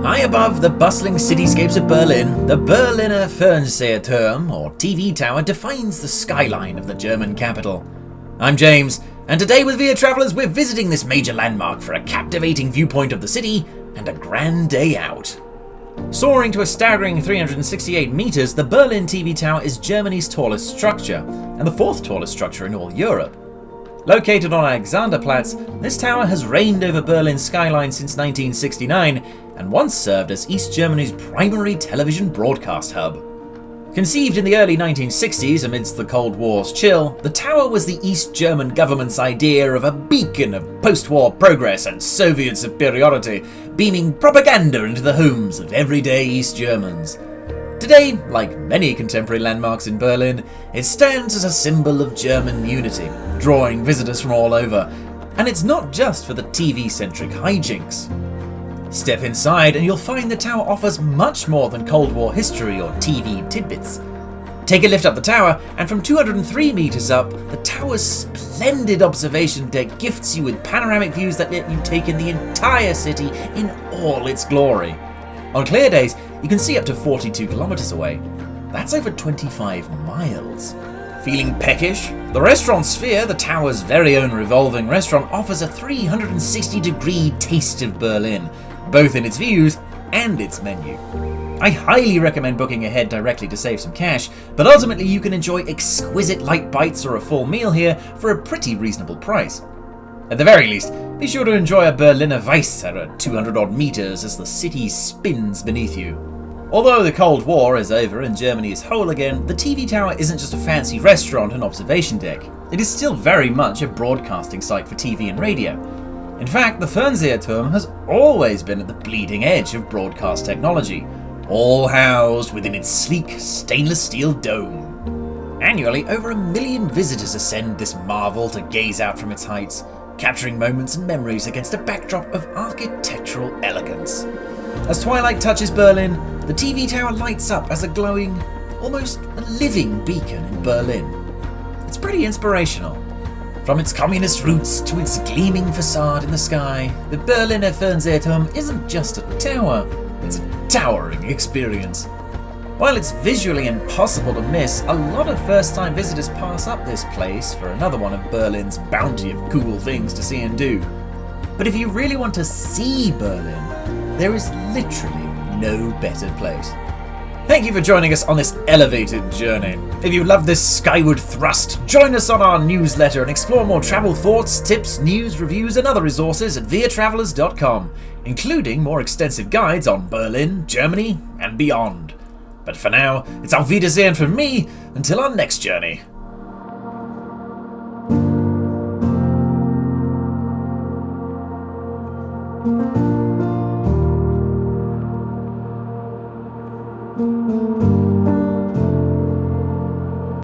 High above the bustling cityscapes of Berlin, the Berliner Fernsehturm, or TV tower, defines the skyline of the German capital. I'm James, and today with Via Travellers we're visiting this major landmark for a captivating viewpoint of the city and a grand day out. Soaring to a staggering 368 metres, the Berlin TV Tower is Germany's tallest structure, and the fourth tallest structure in all Europe. Located on Alexanderplatz, this tower has reigned over Berlin's skyline since 1969 and once served as East Germany's primary television broadcast hub. Conceived in the early 1960s amidst the Cold War's chill, the tower was the East German government's idea of a beacon of post-war progress and Soviet superiority, beaming propaganda into the homes of everyday East Germans. Today, like many contemporary landmarks in Berlin, it stands as a symbol of German unity, drawing visitors from all over. And it's not just for the TV-centric hijinks. Step inside and you'll find the tower offers much more than Cold War history or TV tidbits. Take a lift up the tower, and from 203 metres up, the tower's splendid observation deck gifts you with panoramic views that let you take in the entire city in all its glory. On clear days, you can see up to 42 kilometres away. That's over 25 miles. Feeling peckish? The restaurant Sphere, the tower's very own revolving restaurant, offers a 360-degree taste of Berlin, both in its views and its menu. I highly recommend booking ahead directly to save some cash, but ultimately you can enjoy exquisite light bites or a full meal here for a pretty reasonable price. At the very least, be sure to enjoy a Berliner Weisse at 200-odd metres as the city spins beneath you. Although the Cold War is over and Germany is whole again, the TV tower isn't just a fancy restaurant and observation deck. It is still very much a broadcasting site for TV and radio. In fact, the Fernsehturm has always been at the bleeding edge of broadcast technology, all housed within its sleek stainless steel dome. Annually, over 1 million visitors ascend this marvel to gaze out from its heights, capturing moments and memories against a backdrop of architectural elegance. As twilight touches Berlin, the TV tower lights up as a glowing, almost a living beacon in Berlin. It's pretty inspirational. From its communist roots to its gleaming facade in the sky, the Berliner Fernsehturm isn't just a tower, it's a towering experience. While it's visually impossible to miss, a lot of first-time visitors pass up this place for another one of Berlin's bounty of cool things to see and do. But if you really want to see Berlin, there is literally no better place. Thank you for joining us on this elevated journey. If you love this skyward thrust, join us on our newsletter and explore more travel thoughts, tips, news, reviews and other resources at viatravellers.com, including more extensive guides on Berlin, Germany and beyond. But for now, it's Auf Wiedersehen from me until our next journey.